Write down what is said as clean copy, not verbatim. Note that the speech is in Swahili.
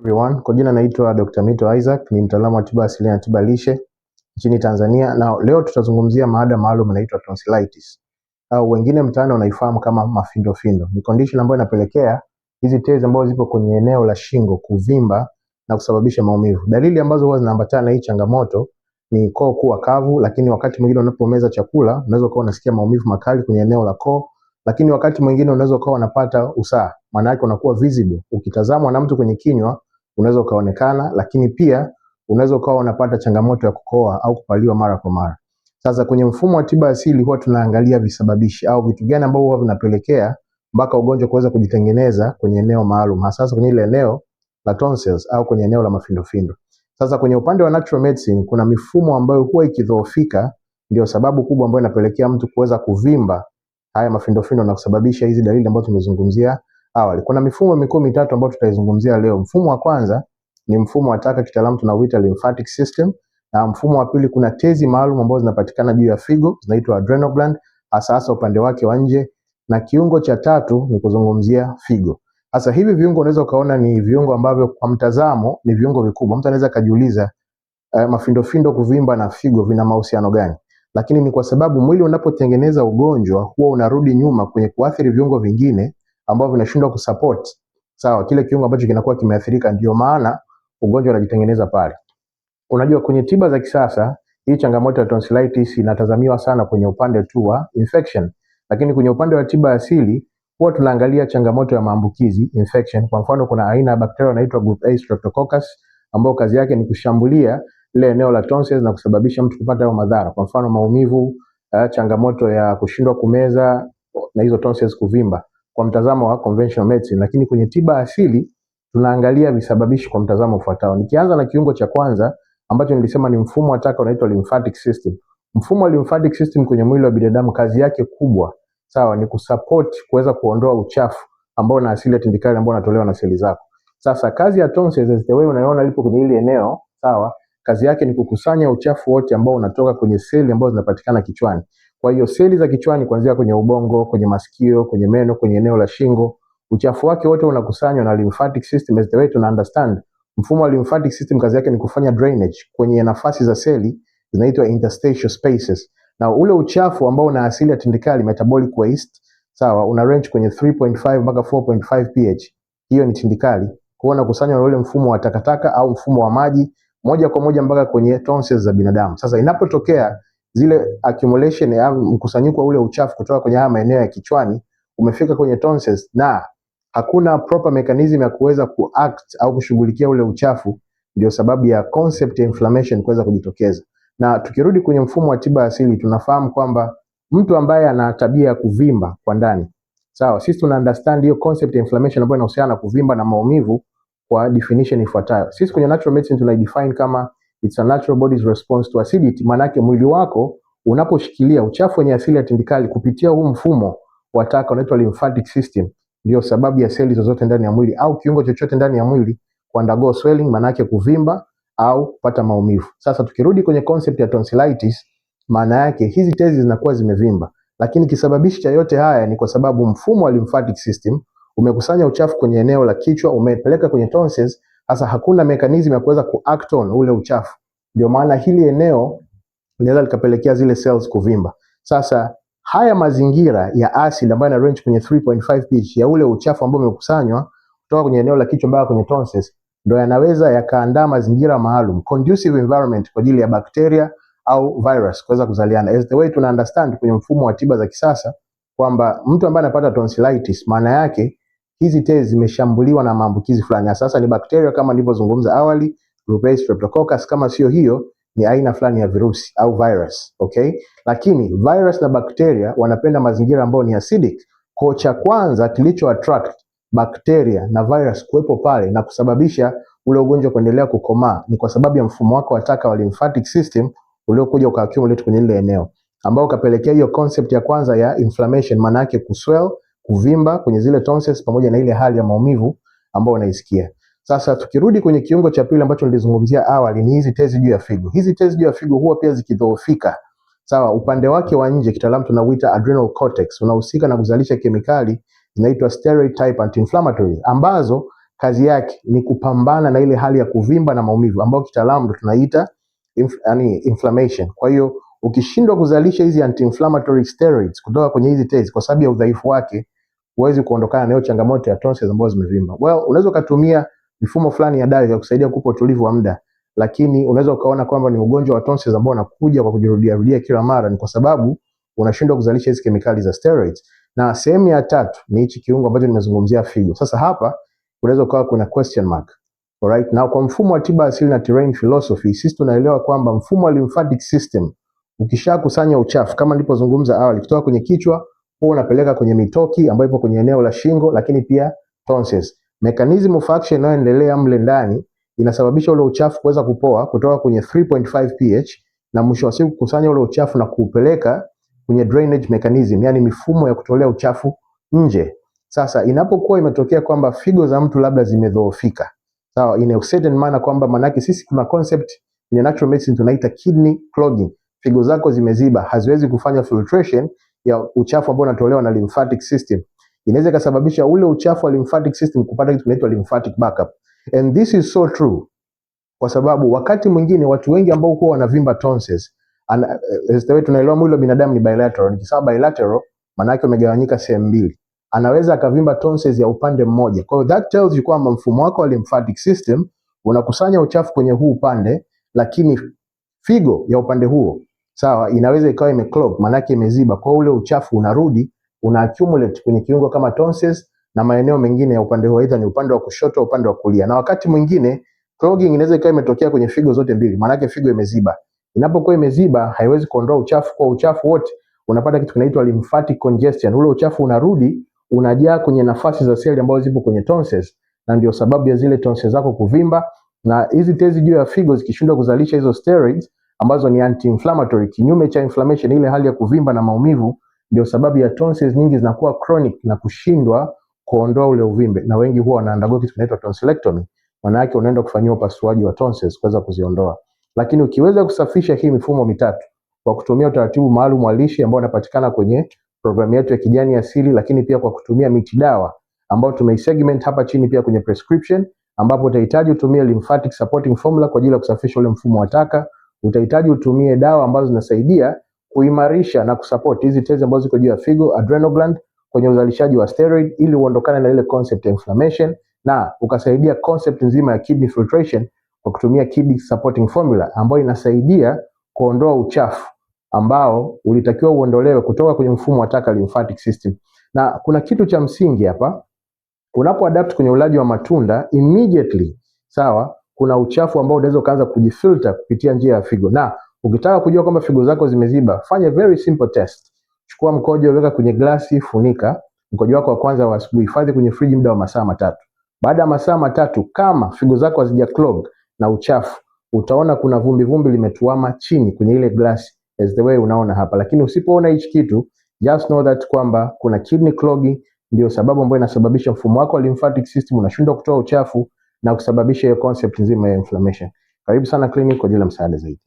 Everyone, kwa jina naitwa Dr. Mito Isaac, ni mtaalamu wa tiba asili na tiba lishe nchini Tanzania. Na leo tutazungumzia mada maalum inaitwa tonsillitis, au wengine mtaani wanaifahamu kama mafindofindo. Ni condition ambayo inapelekea hizi tezi ambazo zipo kwenye eneo la shingo kuvimba na kusababisha maumivu. Dalili ambazo huwa zinaambatana na hii changamoto ni koo kuwa kavu, lakini wakati mwingine unapomeza chakula unaweza kuwa unasikia maumivu makali kwenye eneo la koo, lakini wakati mwingine unaweza kuwa unapata usaha. Maana yake unakuwa visible. Ukitazamwa na mtu kwenye kinywa unaweza ukaonekana, lakini pia unaweza ukawa unapata changamoto ya kukohoa au kupaliwa mara kwa mara. Sasa kwenye mfumo wa tiba asili huwa tunaangalia visababishi au vitu gani ambavyo huwa vinapelekea mpaka ugonjwa kuweza kujitengeneza kwenye eneo maalum, hasa kwenye ile eneo la tonsils au kwenye eneo la mafindofindo. Sasa kwenye upande wa natural medicine kuna mifumo ambayo huwa ikidhoofika, ndio sababu kubwa ambayo inapelekea mtu kuweza kuvimba haya mafindofindo na kusababisha hizi dalili ambazo tumezungumzia awali. Kuna mifumo mikuu mitatu ambayo tutaizungumzia leo. Mfumo wa kwanza ni mfumo wa taka, kitaalamu tunauita lymphatic system, na mfumo wa pili kuna tezi maalum ambazo zinapatikana juu ya figo zinaitwa adrenal gland, hasa upande wake wa nje, na kiungo cha tatu ni kuzungumzia figo. Sasa hivi viungo unaweza ukaona ni viungo ambavyo kwa mtazamo ni viungo vikubwa. Mtu anaweza kujiuliza mafindofindo kuvimba na figo vina mahusiano gani? Lakini ni kwa sababu mwili unapotengeneza ugonjwa huwa unarudi nyuma kwenye kuathiri viungo vingine ambao vinashindwa kusupport kile kiungo ambacho kinakuwa kimeathirika, ndio maana ugonjwa unajitengeneza pale. Unajua kwenye tiba za kisasa hii changamoto ya tonsillitis inatazamiwa sana kwenye upande tu wa infection, lakini kwenye upande wa tiba asili huwa tunaangalia changamoto ya maambukizi, infection. Kwa mfano kuna aina ya bakteria inaitwa group A Streptococcus ambao kazi yake ni kushambulia ile eneo la tonsils na kusababisha mtu kupata hayo madhara, kwa mfano maumivu, changamoto ya kushindwa kumeza na hizo tonsils kuvimba kwa mtazamo wa conventional medicine. Lakini kwenye tiba asili tunaangalia visababishi kwa mtazamo ufuatao. Nikianza na kiungo cha kwanza ambacho nilisema ni mfumo wa taka unaitwa lymphatic system. Mfumo wa lymphatic system kwenye mwili wa binadamu kazi yake kubwa ni kusupport kuweza kuondoa uchafu ambao na asili ya tindikali ambao unatolewa na seli zako. Sasa kazi ya tonsils as the way unaona lipo kwenye ile eneo, kazi yake ni kukusanya uchafu wote ambao unatoka kwenye seli ambazo zinapatikana kichwani. Kwa hiyo seli za kichwani kuanzia kwenye ubongo, kwenye masikio, kwenye meno, kwenye eneo la shingo, uchafu wake wote unakusanywa na lymphatic system as the way tuna understand. Mfumo wa lymphatic system kazi yake ni kufanya drainage kwenye nafasi za seli zinaitwa interstitial spaces. Na ule uchafu ambao una asili ya tindikali, metabolic waste, una range kwenye 3.5 mpaka 4.5 pH. Hiyo ni tindikali. Kwa hiyo unakusanywa na ule mfumo wa takataka au mfumo wa maji moja kwa moja mpaka kwenye tonsils za binadamu. Sasa inapotokea zile accumulation ya mkusanyiko wa ule uchafu kutoka kwenye haya maeneo ya kichwani umefika kwenye tonsils na hakuna proper mechanism ya kuweza kuact au kushughulikia ule uchafu, ndio sababu ya concept ya inflammation kuweza kujitokeza. Na tukirudi kwenye mfumo wa tiba asili tunafahamu kwamba mtu ambaye ana tabia ya kuvimba kwa ndani, sisi tuna understand hiyo concept ya inflammation ambayo inahusiana na kuvimba na maumivu kwa definition ifuatayo. Sisi kwenye natural medicine tunaidefine kama it's a natural body's response to acidity. Maana yake mwili wako unaposhikilia uchafu wenye asili ya tindikali kupitia huu mfumo wa taka unaitwa lymphatic system, ndio sababu ya seli zozote ndani ya mwili au kiungo chochote ndani ya mwili kuundergo swelling, maana yake kuvimba au kupata maumivu. Sasa tukirudi kwenye concept ya tonsillitis, maana yake hizi tezi zinakuwa zimevimba, lakini kisababishi cha yote haya ni kwa sababu mfumo wa lymphatic system umekusanya uchafu kwenye eneo la kichwa, umepeleka kwenye tonsils. Sasa hakuna mechanism ya kuweza kuact on ule uchafu, ndio maana hili eneo linaweza likapelekea zile cells kuvimba. Sasa haya mazingira ya acid ambayo ina range kwenye 3.5 pH ya ule uchafu ambao umekusanywa kutoka kwenye eneo la kichwa mpaka kwenye tonsils, ndio yanaweza yakaandaa mazingira maalum, conducive environment kwa ajili ya bakteria au virus kuweza kuzaliana. As the way tuna understand kwenye mfumo wa tiba za kisasa kwamba mtu ambaye anapata tonsillitis maana yake hizi tezi zimeshambuliwa na maambukizi fulani. Sasa ni bakteria kama nilivyozungumza awali, group A Streptococcus, kama sio hiyo ni aina fulani ya virusi au virus, okay? Lakini virus na bakteria wanapenda mazingira ambayo ni acidic. Kwa cha kwanza kilicho attract bakteria na virus kuwepo pale na kusababisha ule ugonjwa kuendelea kukomaa ni kwa sababu ya mfumo wako wa taka wa lymphatic system uliokuja ukaaccumulate kwenye ile eneo, ambao ukapelekea hiyo concept ya kwanza ya inflammation, maana yake kuswell, kuvimba kwenye zile tonsils pamoja na ile hali ya maumivu ambayo unaisikia. Sasa tukirudi kwenye kiungo cha pili ambacho nilizungumzia awali, ni hizi tezi juu ya figo. Hizi tezi juu ya figo huwa pia zikidhoofika, upande wake wa nje kitaalamu tunauita adrenal cortex, unahusika na kuzalisha kemikali zinaitwa steroid type anti-inflammatories ambazo kazi yake ni kupambana na ile hali ya kuvimba na maumivu ambayo kitaalamu tunaita inflammation. Kwa hiyo ukishindwa kuzalisha hizi anti-inflammatory steroids kutoka kwenye hizi tezi kwa sababu ya udhaifu wake, huwezi kuondokana na hiyo changamoto ya tonsils ambazo zimevimba. Well, unaweza kutumia mifumo fulani ya dawa ya kusaidia kukupa utulivu wa muda, lakini unaweza ukaona kwamba ni ugonjwa wa tonsils ambao unakuja kwa kujirudia rudia kila mara, ni kwa sababu unashindwa kuzalisha hizi kemikali za steroids. Na sehemu ya tatu ni hichi kiungo ambacho nimezungumzia, figo. Sasa hapa unaweza ukawa kuna question mark. Alright, na kwa mfumo wa tiba asili na terrain philosophy, sisi tunaelewa kwamba mfumo wa lymphatic system ukishakusanya uchafu kama nilipozungumza awali kutoka kwenye kichwa, huwa unapeleka kwenye mitoki ambayo ipo kwenye eneo la shingo, lakini pia tonsils. Mechanism of action inayoendelea mle ndani inasababisha ule uchafu kuweza kupoa kutoka kwenye 3.5 pH na mwisho wa siku kukusanya ule uchafu na kuupeleka kwenye drainage mechanism, yani mifumo ya kutolea uchafu nje. Sasa inapokuwa imetokea kwamba figo za mtu labda zimedhoofika, sawa, in a certain manner, kwamba manake sisi kuna concept in natural medicine tunaita kidney clogging. Figo zako zimeziba, haziwezi kufanya filtration ya uchafu ambao unatolewa na lymphatic system. Inaweza kusababisha ule uchafu wa lymphatic system kupata kitu kinaitwa lymphatic backup. And this is so true, kwa sababu wakati mwingine watu wengi ambao huwa wanavimba tonsils, tunaelewa mwili wa binadamu ni bilateral. Nikisema bilateral, maana yake umegawanyika sehemu mbili. Anaweza akavimba tonsils ya upande mmoja. Kwa hiyo that tells you kwamba mfumo wako wa lymphatic system unakusanya uchafu kwenye huu upande, lakini figo ya upande huo, sawa, inaweza ikawa imeclog, maana yake imeziba. Kwa ule uchafu unarudi una accumulate kwenye kiungo kama tonsils na maeneo mengine ya upande huo, aidha ni upande wa kushoto au upande wa kulia. Na wakati mwingine clogging inaweza ikawa imetokea kwenye figo zote mbili, maana yake figo imeziba. Inapokuwa imeziba haiwezi kuondoa uchafu, kwa uchafu wote unapata kitu kinaitwa lymphatic congestion. Ule uchafu unarudi unajaa kwenye nafasi za seli ambazo zipo kwenye tonsils, na ndio sababu ya zile tonsils zako kuvimba. Na hizi tezi juu ya figo zikishindwa kuzalisha hizo steroids ambazo ni anti-inflammatory, kinyume cha inflammation, ile hali ya kuvimba na maumivu, ndio sababu ya tonsils nyingi zinakuwa chronic na kushindwa kuondoa ule uvimbe, na wengi huwa wanaandaa kitu kinaitwa tonsillectomy. Maana yake unaenda kufanyia upasuaji wa tonsils kuweza kuziondoa. Lakini ukiweza kusafisha hii mifumo mitatu kwa kutumia utaratibu maalum wa lishe ambao unapatikana kwenye programu yetu ya Kijani Asili, lakini pia kwa kutumia miti dawa ambao tumeisegment hapa chini pia kwenye prescription, ambapo utahitaji utumie lymphatic supporting formula kwa ajili ya kusafisha ule mfumo wa taka. Utahitaji utumie dawa ambazo zinasaidia kuimarisha na kusupport hizi tezi ambazo ziko juu ya figo, adrenal gland, kwenye uzalishaji wa steroid ili uondokane na ile concept ya inflammation, na ukasaidia concept nzima ya kidney filtration kwa kutumia kidney supporting formula ambayo inasaidia kuondoa uchafu ambao ulitakiwa uondolewe kutoka kwenye mfumo wa taka lymphatic system. Na kuna kitu cha msingi hapa, unapo adapt kwenye ulaji wa matunda immediately, sawa, kuna uchafu ambao unaweza kaanza kujifilter kupitia njia ya figo. Na ukitaka kujua kwamba figo zako zimeziba, fanya very simple test. Chukua mkojo, weka kwenye glasi, funika. Mkojo wako wa kwanza wa asubuhi hifadhi kwenye friji muda wa masaa 3. Baada ya masaa 3, kama figo zako hazija clog na uchafu, utaona kuna vumbi vumbi limetuama chini kwenye ile glasi, as the way unaona hapa. Lakini usipoona hichi kitu, just know that kwamba kuna kidney clogging, ndio sababu ambayo inasababisha mfumo wako wa lymphatic system unashindwa kutoa uchafu na kusababisha hiyo concept nzima ya inflammation. Karibu sana clinic kwa ajili ya msaada zaidi.